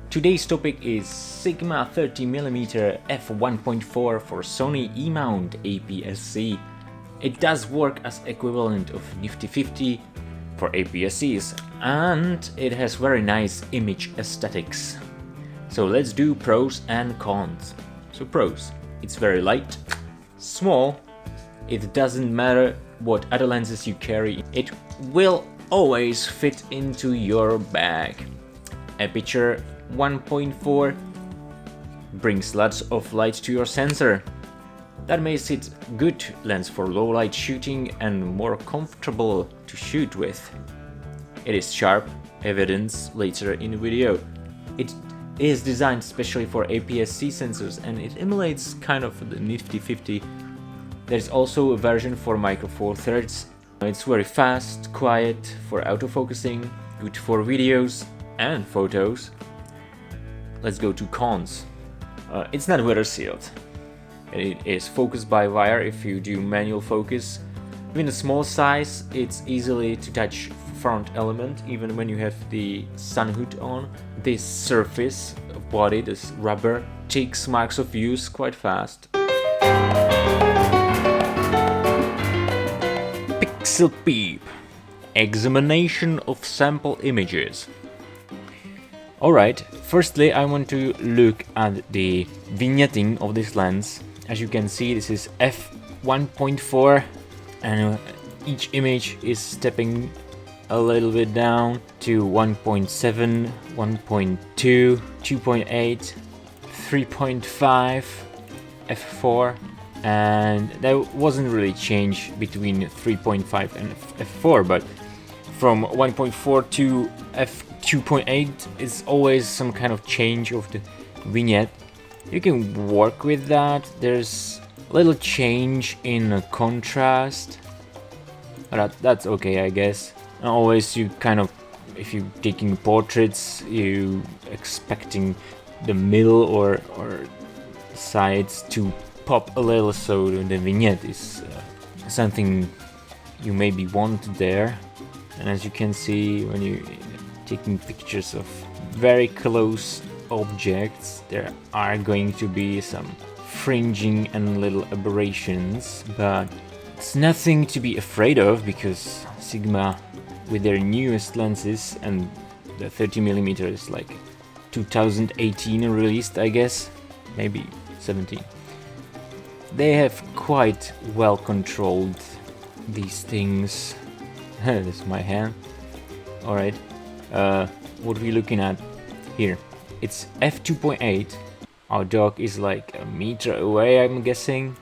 Today's topic is Sigma 30mm f1.4 for Sony E-mount Aps-c. It does work as equivalent of Nifty 50 for Aps-cs, and it has very nice image aesthetics. So let's do pros and cons. So pros: it's very light, small, it doesn't matter what other lenses you carry, it will always fit into your bag. Aperture 1.4 brings lots of light to your sensor. That makes it good lens for low light shooting and more comfortable to shoot with. It is sharp, evidence later in the video. It is designed especially for Aps-c sensors and it emulates kind of the Nifty 50. There's also a version for Micro Four Thirds. It's very fast, quiet for autofocusing, good for videos and photos. Let's go to cons. It's not weather sealed. It is focused by wire if you do manual focus. Even a small size, it's easily to touch front element even when you have the sun hood on. This surface of body, this rubber, takes marks of use quite fast. Pixel peep. Examination of sample images. Alright, firstly I want to look at the vignetting of this lens. As you can see, this is f1.4 and each image is stepping a little bit down to 1.7, 1.2, 2.8, 3.5, f4, and there wasn't really change between 3.5 and f4, but from 1.4 to f2.8 is always some kind of change of the vignette. You can work with that. There's a little change in contrast, but that's okay, I guess. And always you kind of, if you're taking portraits, you expecting the middle or sides to pop a little, so the vignette is something you maybe want there. And as you can see, when you're taking pictures of very close objects, there are going to be some fringing and little aberrations, but it's nothing to be afraid of because Sigma, with their newest lenses, and the 30mm is like 2018 released, I guess, maybe 17. They have quite well controlled these things. This is my hand. Alright, what are we looking at here? It's f2.8. Our dog is like a meter away, I'm guessing.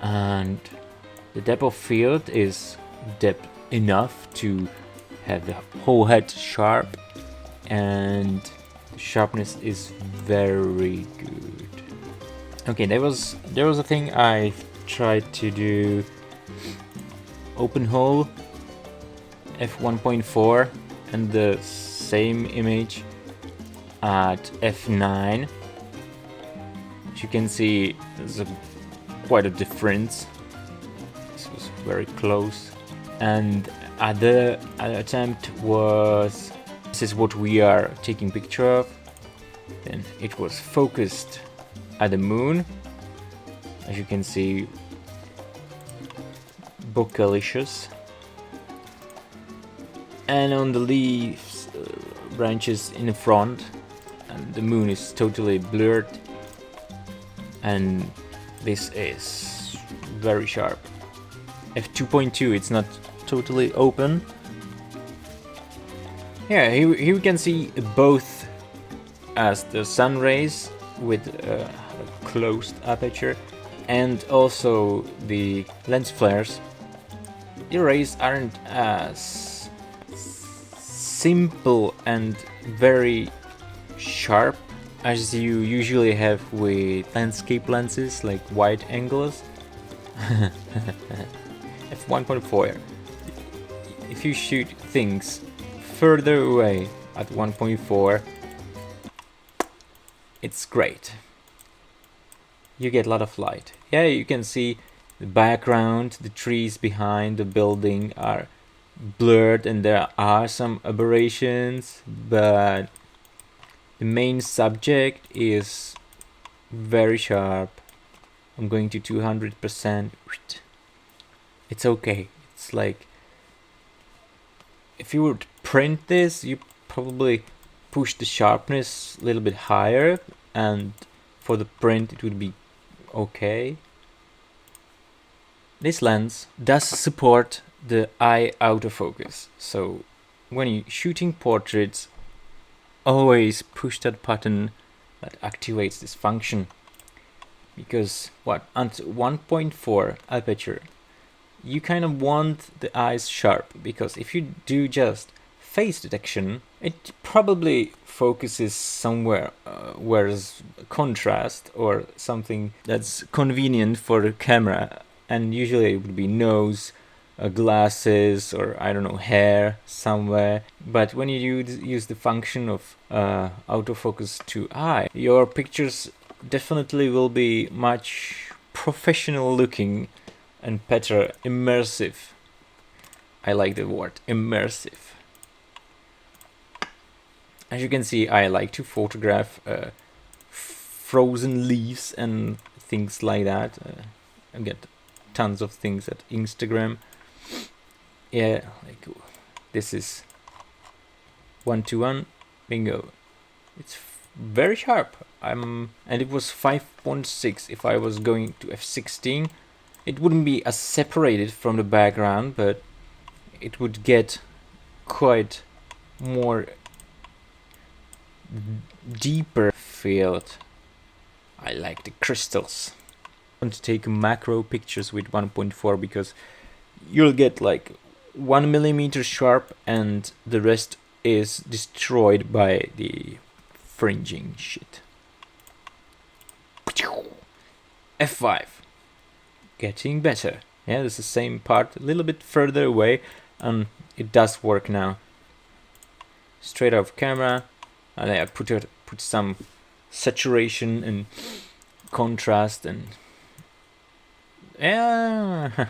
And the depth of field is depth enough to have the whole head sharp. And the sharpness is very good. Okay, there was a thing I tried to do. Open hole f1.4 and the same image at f9. As you can see, there's quite a difference. This was very close. And other attempt was, this is what we are taking picture of. Then it was focused at the moon. As you can see, bocalicious. And on the leaves, branches in the front, and the moon is totally blurred, and this is very sharp. f2.2, it's not totally open. Yeah, here we can see both as the sun rays with a closed aperture and also the lens flares. The rays aren't as simple and very sharp as you usually have with landscape lenses like wide angles. f1.4. If you shoot things further away at 1.4, it's great. You get a lot of light. Yeah, you can see the background, the trees behind the building are blurred and there are some aberrations, but The main subject is very sharp. I'm going to 200%. It's okay. It's like, if you would print this, you probably push the sharpness a little bit higher, and for the print it would be okay. This lens does support the eye autofocus, so when you're shooting portraits, always push that button that activates this function. Because at 1.4 aperture, you kind of want the eyes sharp, because if you do just face detection, it probably focuses somewhere where's contrast or something that's convenient for the camera, and usually it would be nose, glasses, or I don't know, hair somewhere. But when you use the function of autofocus to eye, your pictures definitely will be much professional looking and better immersive. I like the word immersive. As you can see, I like to photograph frozen leaves and things like that. I get tons of things at Instagram. Yeah, like this is 1:1, bingo. It's very sharp. And it was 5.6. If I was going to f16, it wouldn't be as separated from the background, but it would get quite more deeper field. I like the crystals. I want to take macro pictures with 1.4 because you'll get like 1 millimeter sharp and the rest is destroyed by the fringing shit. F5. Getting better. Yeah, it's the same part, a little bit further away, and it does work now. Straight out of camera, and I put some saturation and contrast, and yeah,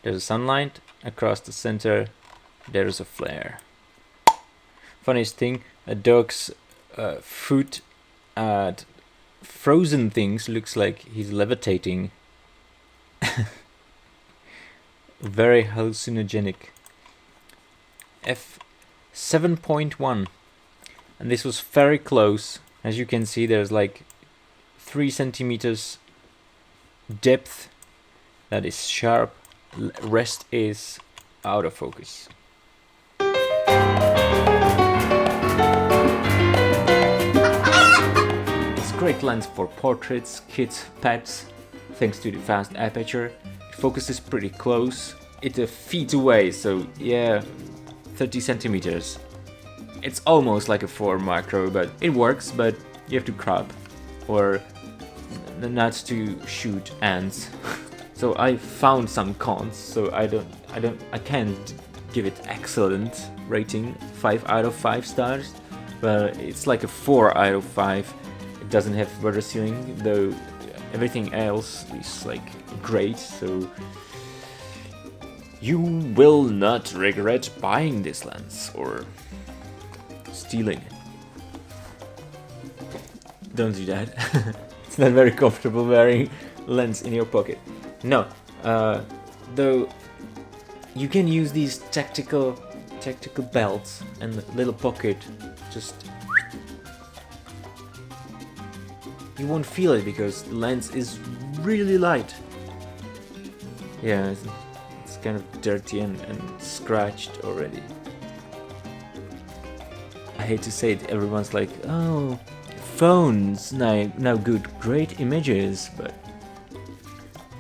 there's a sunlight across the center. There's a flare. Funniest thing, a dog's foot at frozen things looks like he's levitating. Very hallucinogenic. F7.1, and this was very close. As you can see, there's like 3 centimeters depth that is sharp. Rest is out of focus. It's a great lens for portraits, kids, pets, thanks to the fast aperture. It focuses pretty close. It's a feet away, so yeah, 30 centimeters. It's almost like a 4 macro, but it works, but you have to crop or not to shoot ants. So I found some cons, so I can't give it excellent rating, 5 out of 5 stars, but it's like a 4 out of 5. It doesn't have rudder sealing, though everything else is like great, so you will not regret buying this lens or stealing it. Don't do that. It's not very comfortable wearing lens in your pocket. No, though you can use these tactical belts and little pocket. Just you won't feel it because the lens is really light. Yeah, it's kind of dirty and scratched already. I hate to say it, everyone's like, oh, phones now good, great images, but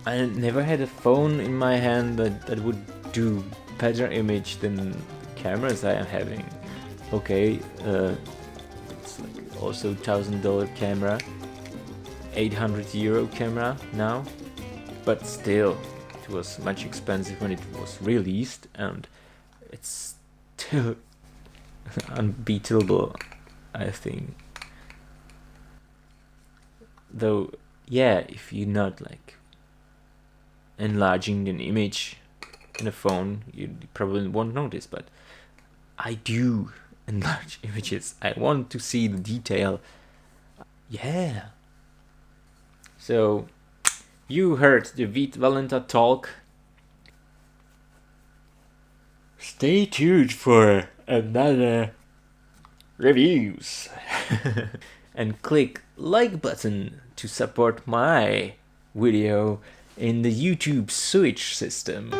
I never had a phone in my hand that would do better image than the cameras I am having. Okay, it's like also $1,000 camera, 800 euro camera now, but still, it was much expensive when it was released, and it's still unbeatable, I think. Though, yeah, if you're not like enlarging an image in a phone, you probably won't notice, but I do. enlarge images. I want to see the detail. Yeah. So, you heard the Vit Valenta talk. Stay tuned for another reviews. And click like button to support my video in the YouTube Switch system.